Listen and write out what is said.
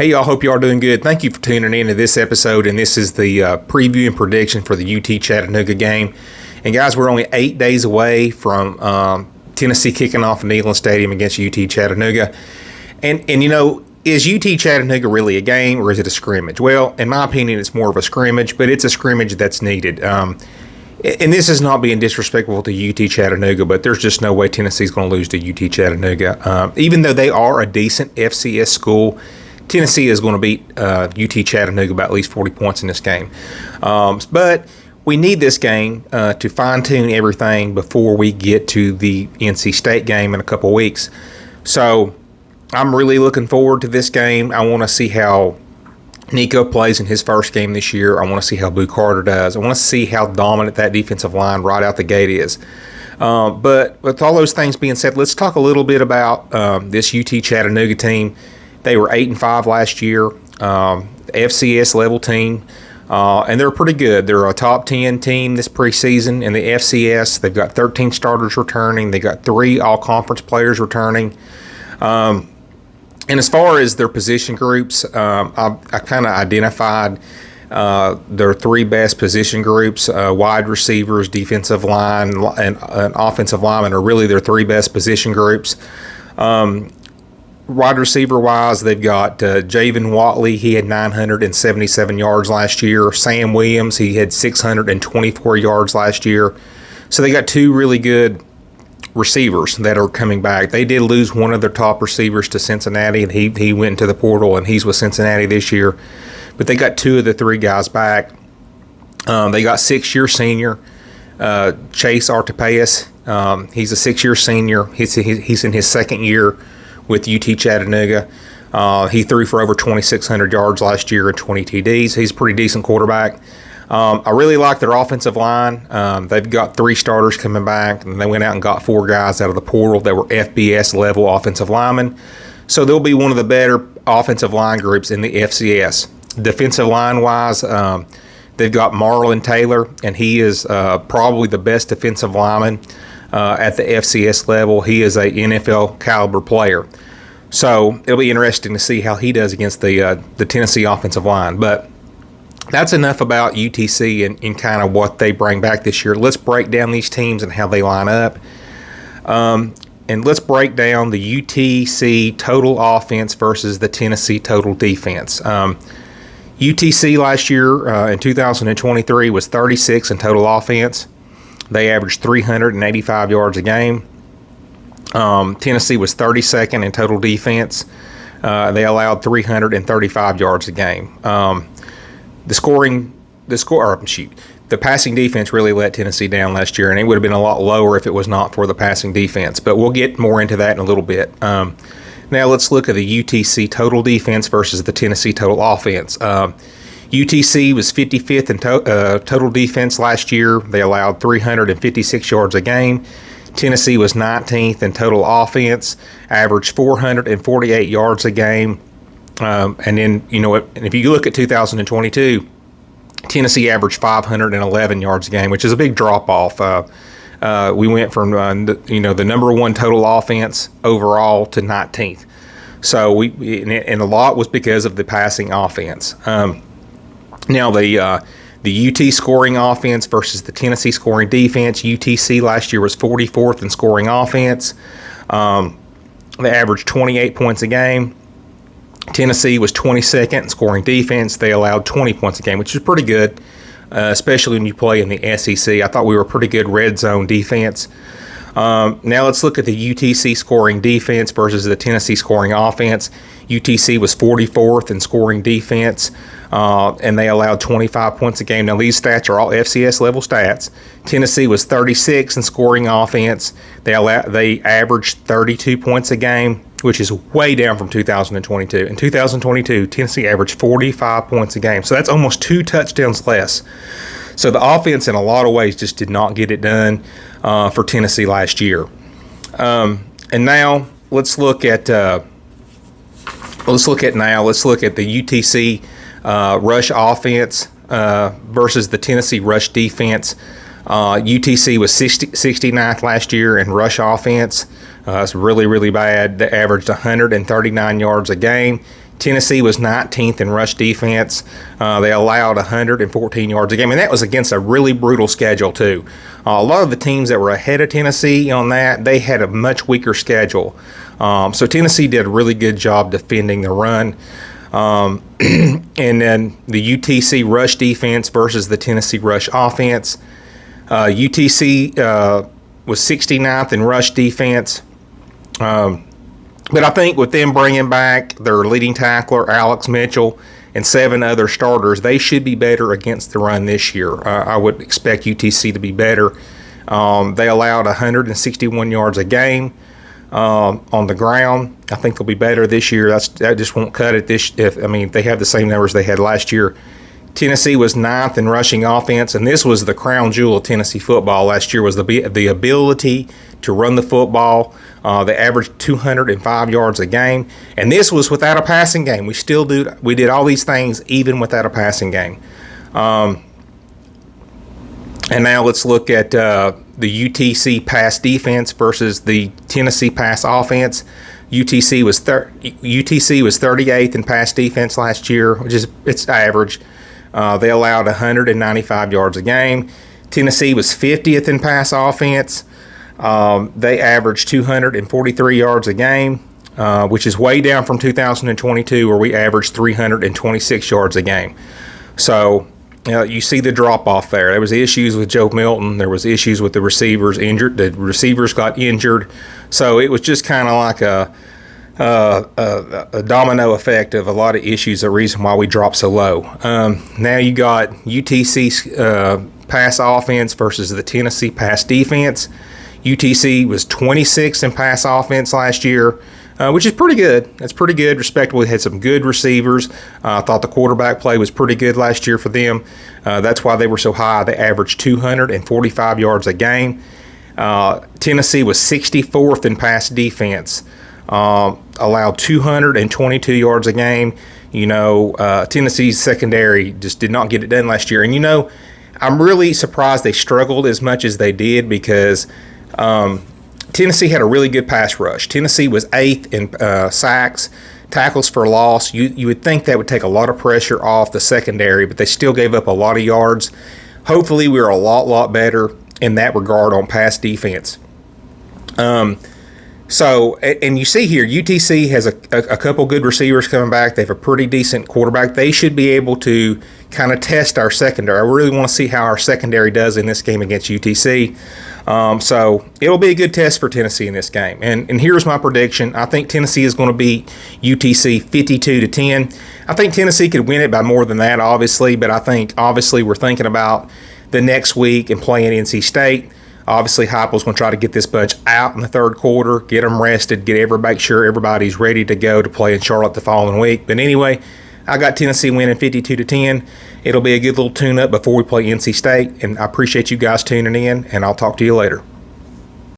Hey y'all, hope y'all are doing good. Thank you for tuning in to this episode, and this is the preview and prediction for the UT Chattanooga game. And guys, we're only 8 days away from Tennessee kicking off in Neyland Stadium against UT Chattanooga. And you know, is UT Chattanooga really a game or is it a scrimmage? Well, in my opinion, it's more of a scrimmage, but it's a scrimmage that's needed. And this is not being disrespectful to UT Chattanooga, but there's just no way Tennessee's going to lose to UT Chattanooga. Even though they are a decent FCS school, Tennessee is going to beat UT Chattanooga by at least 40 points in this game. But we need this game to fine-tune everything before we get to the NC State game in a couple weeks. So I'm really looking forward to this game. I want to see how Nico plays in his first game this year. I want to see how Boo Carter does. I want to see how dominant that defensive line right out the gate is. But with all those things being said, let's talk a little bit about this UT Chattanooga team. They were 8-5 last year, FCS level team, and they're pretty good. They're a top 10 team this preseason in the FCS. They've got 13 starters returning. They got 3 all-conference players returning. And as far as their position groups, I kind of identified their 3 best position groups. Wide receivers, defensive line, and offensive linemen are really their 3 best position groups. Wide receiver-wise, they've got Javen Watley. He had 977 yards last year. Sam Williams, he had 624 yards last year. So they got 2 really good receivers that are coming back. They did lose one of their top receivers to Cincinnati, and he went into the portal, and he's with Cincinnati this year. But they got 2 of the 3 guys back. They got 6-year senior Chase Artapeas. He's a 6-year senior. He's in his 2nd year with UT Chattanooga. He threw for over 2,600 yards last year and 20 TDs. He's a pretty decent quarterback. I really like their offensive line. They've got 3 starters coming back, and they went out and got 4 guys out of the portal that were FBS level offensive linemen. So they'll be one of the better offensive line groups in the FCS. Defensive line wise, they've got Marlon Taylor, and he is probably the best defensive lineman at the FCS level. He is a NFL caliber player. So it'll be interesting to see how he does against the Tennessee offensive line. But that's enough about UTC and kind of what they bring back this year. Let's break down these teams and how they line up. And let's break down the UTC total offense versus the Tennessee total defense. UTC last year in 2023 was 36 in total offense. They averaged 385 yards a game. Tennessee was 32nd in total defense. They allowed 335 yards a game. The passing defense really let Tennessee down last year, and it would have been a lot lower if it was not for the passing defense. But we'll get more into that in a little bit. Now let's look at the UTC total defense versus the Tennessee total offense. UTC was 55th in total defense last year. They allowed 356 yards a game. Tennessee was 19th in total offense, averaged 448 yards a game. And then, you know, if you look at 2022, Tennessee averaged 511 yards a game, which is a big drop-off. We went from, the number 1 total offense overall to 19th. So and a lot was because of the passing offense. Now the UT scoring offense versus the Tennessee scoring defense. UTC last year was 44th in scoring offense. They averaged 28 points a game. Tennessee was 22nd in scoring defense. They allowed 20 points a game, which is pretty good, especially when you play in the SEC. I thought we were a pretty good red zone defense. Now let's look at the UTC scoring defense versus the Tennessee scoring offense. UTC was 44th in scoring defense, and they allowed 25 points a game. Now these stats are all FCS level stats. Tennessee was 36th in scoring offense. They averaged 32 points a game, which is way down from 2022. In 2022, Tennessee averaged 45 points a game. So that's almost 2 touchdowns less. So the offense, in a lot of ways, just did not get it done for Tennessee last year. And now let's look at the UTC rush offense versus the Tennessee rush defense. UTC was 69th last year in rush offense. It's really, really bad. They averaged 139 yards a game. Tennessee was 19th in rush defense. They allowed 114 yards a game, and that was against a really brutal schedule too. A lot of the teams that were ahead of Tennessee on that, they had a much weaker schedule. So Tennessee did a really good job defending the run. And then the UTC rush defense versus the Tennessee rush offense. UTC was 69th in rush defense. But I think with them bringing back their leading tackler, Alex Mitchell, and 7 other starters, they should be better against the run this year. I would expect UTC to be better. They allowed 161 yards a game on the ground. I think they'll be better this year. That just won't cut it. If they have the same numbers they had last year. Tennessee was 9th in rushing offense, and this was the crown jewel of Tennessee football last year, was the ability to run the football. They averaged 205 yards a game, and this was without a passing game. We did all these things even without a passing game. And now let's look at the UTC pass defense versus the Tennessee pass offense. UTC was 38th in pass defense last year, which is it's average. They allowed 195 yards a game. Tennessee was 50th in pass offense. They averaged 243 yards a game, which is way down from 2022, where we averaged 326 yards a game. So you see the drop-off there. There was issues with Joe Milton. There was issues with the receivers injured. The receivers got injured. So it was just kind of like a domino effect of a lot of issues, the reason why we dropped so low. Now you got UTC's pass offense versus the Tennessee pass defense. UTC was 26th in pass offense last year, which is pretty good. That's pretty good, respectable. They had some good receivers. I thought the quarterback play was pretty good last year for them. That's why they were so high. They averaged 245 yards a game. Tennessee was 64th in pass defense. Allowed 222 yards a game. Tennessee's secondary just did not get it done last year. And, I'm really surprised they struggled as much as they did because Tennessee had a really good pass rush. Tennessee was 8th in sacks, tackles for loss. You would think that would take a lot of pressure off the secondary, but they still gave up a lot of yards. Hopefully we're a lot better in that regard on pass defense. So, and you see here, UTC has a couple good receivers coming back. They have a pretty decent quarterback. They should be able to kind of test our secondary. I really want to see how our secondary does in this game against UTC. So it'll be a good test for Tennessee in this game. And here's my prediction. I think Tennessee is going to beat UTC 52-10. I think Tennessee could win it by more than that, obviously. But I think, obviously, we're thinking about the next week and playing NC State. Obviously, Heupel's going to try to get this bunch out in the third quarter, get them rested, make sure everybody's ready to go to play in Charlotte the following week. But anyway, I got Tennessee winning 52-10. It'll be a good little tune-up before we play NC State, and I appreciate you guys tuning in, and I'll talk to you later.